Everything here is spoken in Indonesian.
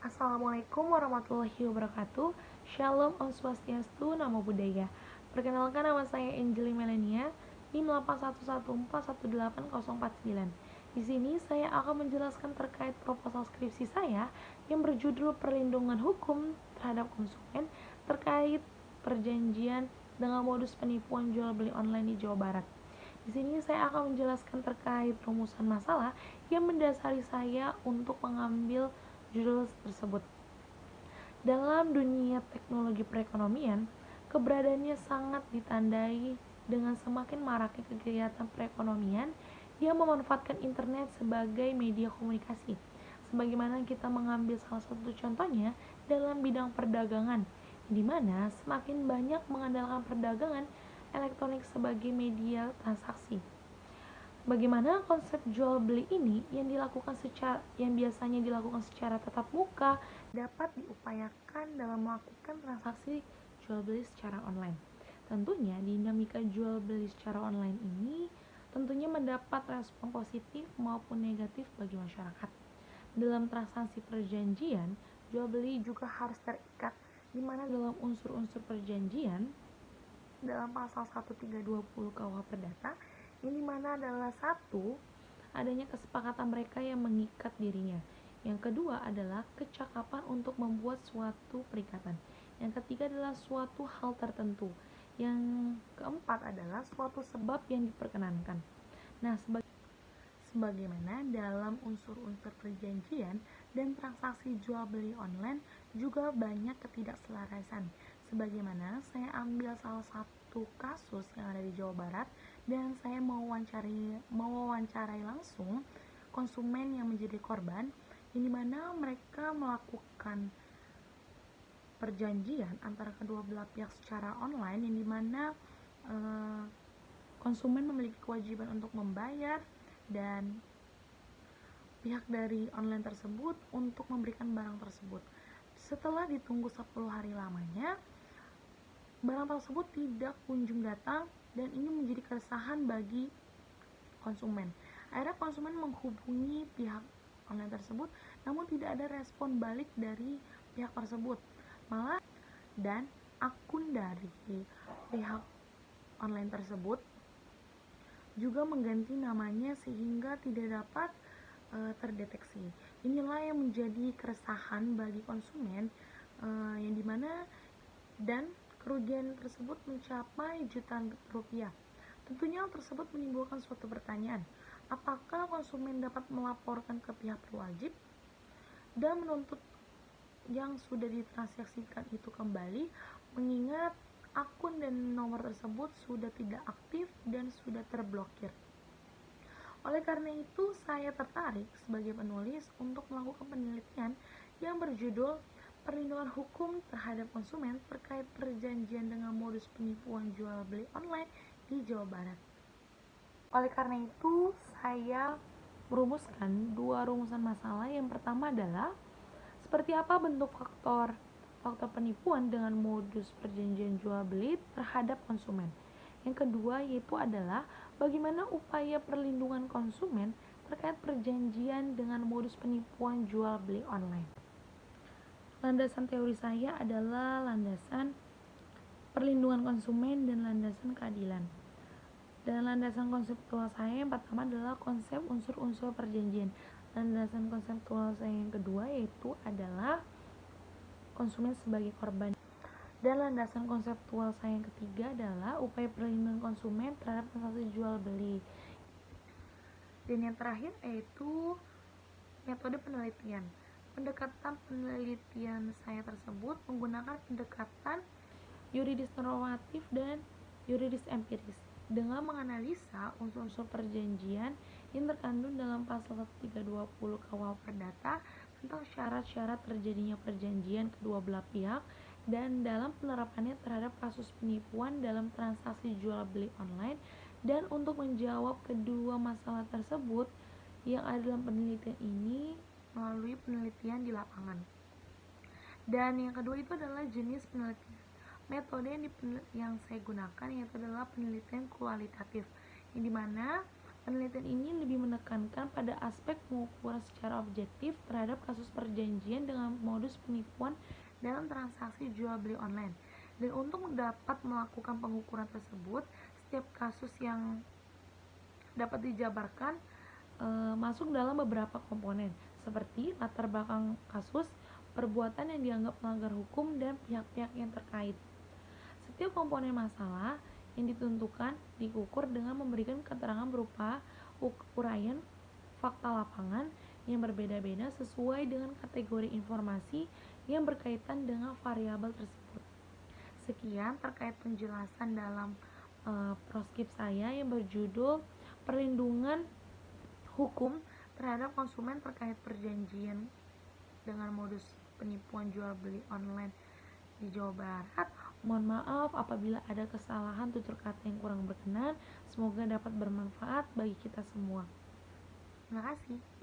Assalamualaikum warahmatullahi wabarakatuh. Shalom Om Swastiastu, Namo Buddhaya. Perkenalkan, nama saya Angeli Melania, NIM 811418049. Di sini saya akan menjelaskan terkait proposal skripsi saya yang berjudul Perlindungan Hukum terhadap Konsumen terkait perjanjian dengan modus penipuan jual beli online di Jawa Barat. Di sini saya akan menjelaskan terkait rumusan masalah yang mendasari saya untuk mengambil judul tersebut. Dalam dunia teknologi perekonomian, keberadaannya sangat ditandai dengan semakin maraknya kegiatan perekonomian yang memanfaatkan internet sebagai media komunikasi. Sebagaimana kita mengambil salah satu contohnya dalam bidang perdagangan, di mana semakin banyak mengandalkan perdagangan elektronik sebagai media transaksi. Bagaimana konsep jual beli ini yang biasanya dilakukan secara tatap muka dapat diupayakan dalam melakukan transaksi jual beli secara online. Tentunya dinamika jual beli secara online ini tentunya mendapat respon positif maupun negatif bagi masyarakat. Dalam transaksi perjanjian, jual beli juga harus terikat, di mana dalam unsur-unsur perjanjian dalam pasal 1320 KUH Perdata, yang dimana adalah satu, adanya kesepakatan mereka yang mengikat dirinya. Yang kedua adalah kecakapan untuk membuat suatu perikatan. Yang ketiga adalah suatu hal tertentu. Yang keempat adalah suatu sebab yang diperkenankan. Nah, sebagaimana dalam unsur-unsur perjanjian dan transaksi jual beli online juga banyak ketidakselarasan. Sebagaimana saya ambil salah satu kasus yang ada di Jawa Barat dan saya mewawancarai langsung konsumen yang menjadi korban, yang dimana mereka melakukan perjanjian antara kedua belah pihak secara online, yang dimana konsumen memiliki kewajiban untuk membayar dan pihak dari online tersebut untuk memberikan barang tersebut. Setelah ditunggu 10 hari lamanya, barang tersebut tidak kunjung datang dan ini menjadi keresahan bagi konsumen. Akhirnya konsumen menghubungi pihak online tersebut, namun tidak ada respon balik dari pihak tersebut. Malah dan akun dari pihak online tersebut juga mengganti namanya sehingga tidak dapat terdeteksi. Inilah yang menjadi keresahan bagi konsumen, yang dimana dan kerugian tersebut mencapai jutaan rupiah. Tentunya hal tersebut menimbulkan suatu pertanyaan, apakah konsumen dapat melaporkan ke pihak berwajib dan menuntut yang sudah ditransaksikan itu kembali, mengingat akun dan nomor tersebut sudah tidak aktif dan sudah terblokir. Oleh karena itu, saya tertarik sebagai penulis untuk melakukan penelitian yang berjudul Perlindungan Hukum terhadap Konsumen terkait perjanjian dengan modus penipuan jual beli online di Jawa Barat. Oleh karena itu, saya merumuskan dua rumusan masalah. Yang pertama adalah seperti apa bentuk faktor penipuan dengan modus perjanjian jual beli terhadap konsumen. Yang kedua yaitu adalah bagaimana upaya perlindungan konsumen terkait perjanjian dengan modus penipuan jual beli online. Landasan teori saya adalah landasan perlindungan konsumen dan landasan keadilan. Dan landasan konseptual saya yang pertama adalah konsep unsur-unsur perjanjian. Landasan konseptual saya yang kedua yaitu adalah konsumen sebagai korban. Dan landasan konseptual saya yang ketiga adalah upaya perlindungan konsumen terhadap transaksi jual beli. Dan yang terakhir yaitu metode penelitian. Pendekatan penelitian saya tersebut menggunakan pendekatan yuridis normatif dan yuridis empiris dengan menganalisa unsur-unsur perjanjian yang terkandung dalam pasal 1320 KUH Perdata tentang syarat-syarat terjadinya perjanjian kedua belah pihak dan dalam penerapannya terhadap kasus penipuan dalam transaksi jual beli online. Dan untuk menjawab kedua masalah tersebut yang ada dalam penelitian ini melalui penelitian di lapangan. Dan yang kedua itu adalah jenis penelitian. Metode yang saya gunakan yaitu adalah penelitian kualitatif, yang dimana Penelitian ini lebih menekankan pada aspek pengukuran secara objektif terhadap kasus perjanjian dengan modus penipuan dalam transaksi jual beli online. Dan untuk dapat melakukan pengukuran tersebut, setiap kasus yang dapat dijabarkan masuk dalam beberapa komponen, seperti latar belakang kasus, perbuatan yang dianggap melanggar hukum, dan pihak-pihak yang terkait. Setiap komponen masalah yang ditentukan diukur dengan memberikan keterangan berupa uraian fakta lapangan yang berbeda-beda sesuai dengan kategori informasi yang berkaitan dengan variabel tersebut. Sekian terkait penjelasan dalam proskrip saya yang berjudul Perlindungan Hukum terhadap konsumen terkait perjanjian dengan modus penipuan jual beli online di Jawa Barat. Mohon maaf apabila ada kesalahan tutur kata yang kurang berkenan. Semoga dapat bermanfaat bagi kita semua. Terima kasih.